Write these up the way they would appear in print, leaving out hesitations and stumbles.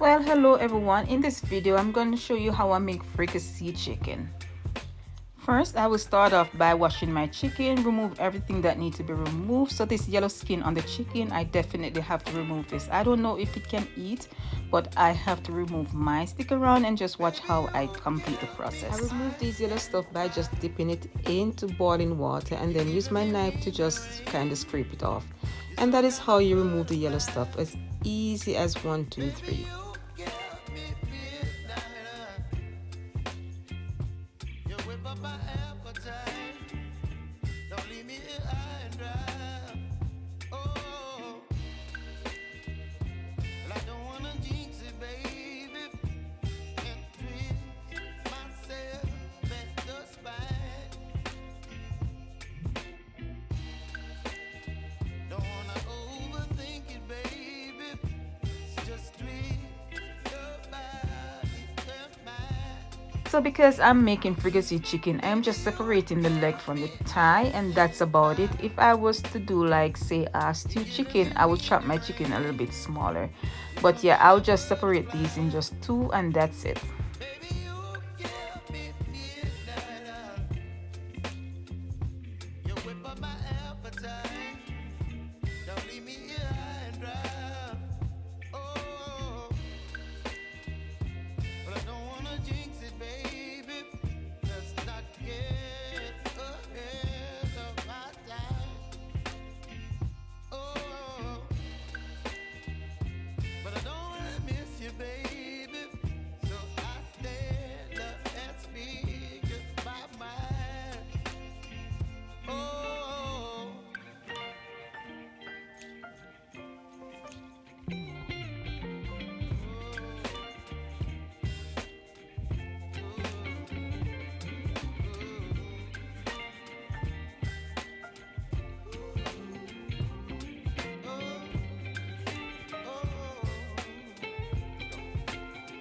Well, hello everyone. In this video I'm going to show you how I make fricassee chicken. First, I will start off by washing my chicken, remove everything that needs to be removed. So this yellow skin on the chicken, I definitely have to remove this. I don't know if it can eat, but I have to remove mine. Stick around and just watch how I complete the process. I remove these yellow stuff by just dipping it into boiling water and then use my knife to just kind of scrape it off. And that is how you remove the yellow stuff, as easy as 1, 2, 3. So because I'm making fricassee chicken, I'm just separating the leg from the thigh, and that's about it. If I was to do like say a stewed chicken, I would chop my chicken a little bit smaller. But yeah, I'll just separate these in just 2 and that's it.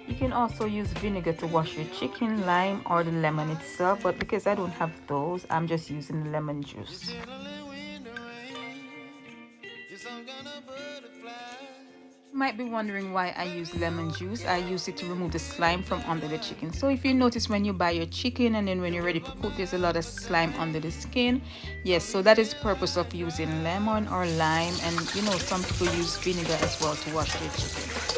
You can also use vinegar to wash your chicken, lime, or the lemon itself, but because I don't have those, I'm just using the lemon juice. You might be wondering why I use lemon juice. I use it to remove the slime from under the chicken. So if you notice when you buy your chicken and then when you're ready to cook, there's a lot of slime under the skin. Yes, so that is the purpose of using lemon or lime, and you know, some people use vinegar as well to wash their chicken.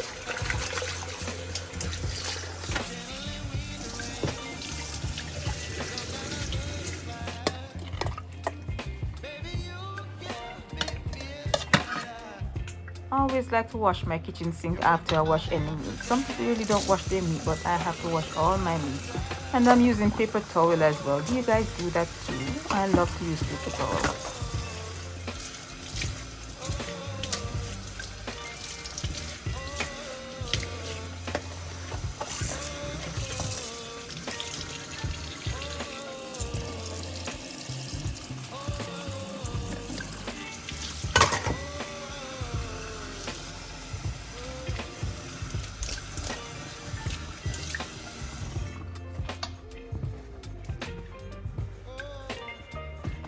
I always like to wash my kitchen sink after I wash any meat. Some people really don't wash their meat, but I have to wash all my meat. And I'm using paper towel as well. Do you guys do that too? I love to use paper towels.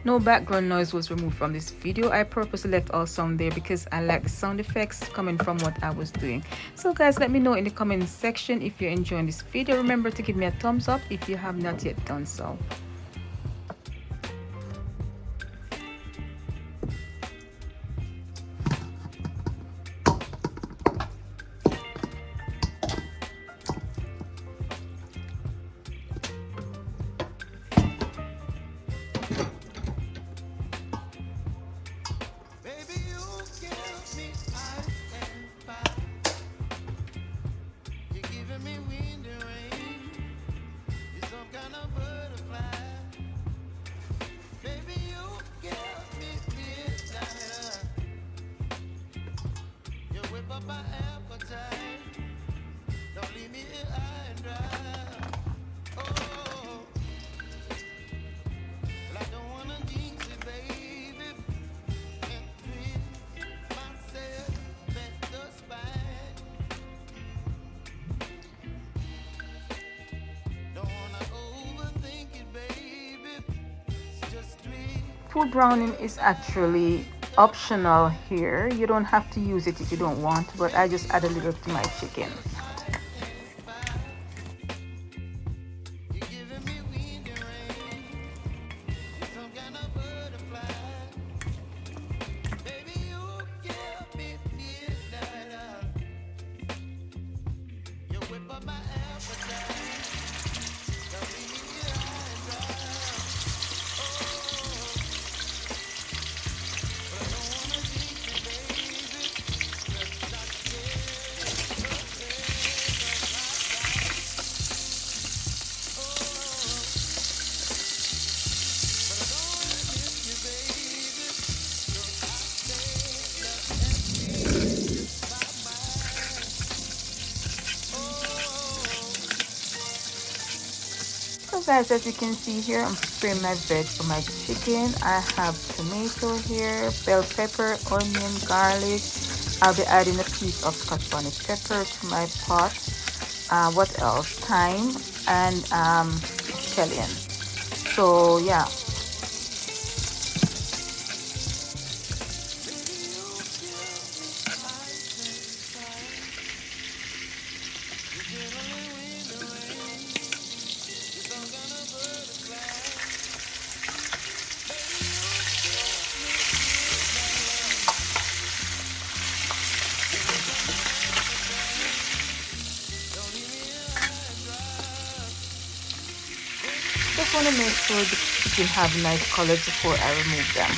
No background noise was removed from this video. I purposely left all sound there because I like the sound effects coming from what I was doing. So guys, let me know in the comment section if you're enjoying this video. Remember to give me a thumbs up if you have not yet done so. Food browning is actually optional here. You don't have to use it if you don't want, but I just add a little to my chicken. So guys, as you can see here, I'm preparing my veg for my chicken. I have tomato here, bell pepper, onion, garlic. I'll be adding a piece of scotch bonnet pepper to my pot. What else? Thyme and scallion. So yeah. Just want to make sure the chicken have nice colors before I remove them.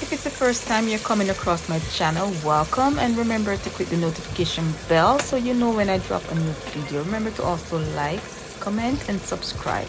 If it's the first time you're coming across my channel, welcome, and remember to click the notification bell so you know when I drop a new video. Remember to also like, comment, and subscribe.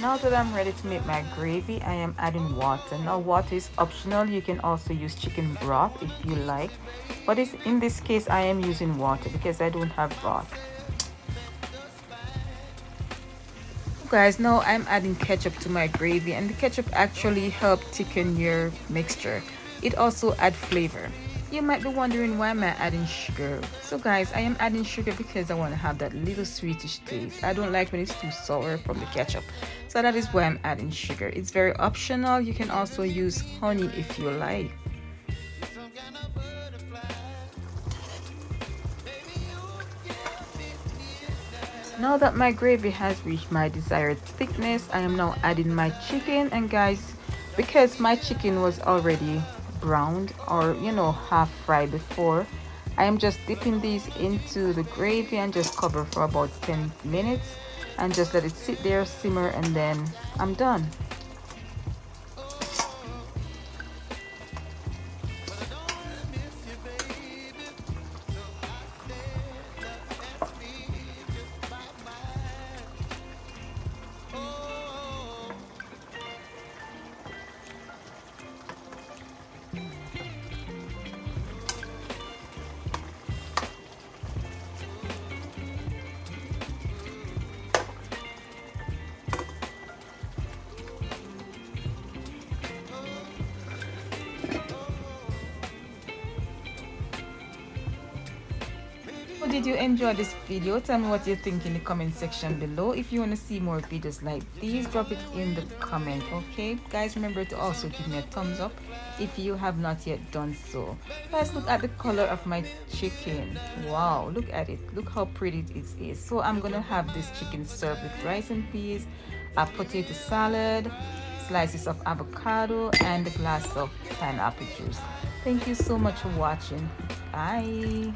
Now that I'm ready to make my gravy, I am adding water. Now water is optional. You can also use chicken broth if you like. But in this case, I am using water because I don't have broth. Guys, now I'm adding ketchup to my gravy, and the ketchup actually helps thicken your mixture. It also adds flavor. You might be wondering, why am I adding sugar? So guys, I am adding sugar because I want to have that little sweetish taste. I don't like when it's too sour from the ketchup. So that is why I'm adding sugar. It's very optional. You can also use honey if you like. Now that my gravy has reached my desired thickness, I am now adding my chicken. And guys, because my chicken was already browned, or half fried before, I am just dipping these into the gravy and just cover for about 10 minutes and just let it sit there, simmer, and then I'm done. did you enjoy this video? Tell me what you think in the comment section below. If you want to see more videos like these, drop it in the comment. Okay guys, remember to also give me a thumbs up if you have not yet done so. Guys, look at the color of my chicken. Wow, look at it. Look how pretty it is. So I'm gonna have this chicken served with rice and peas, a potato salad, slices of avocado, and a glass of pineapple juice. Thank you so much for watching. Bye.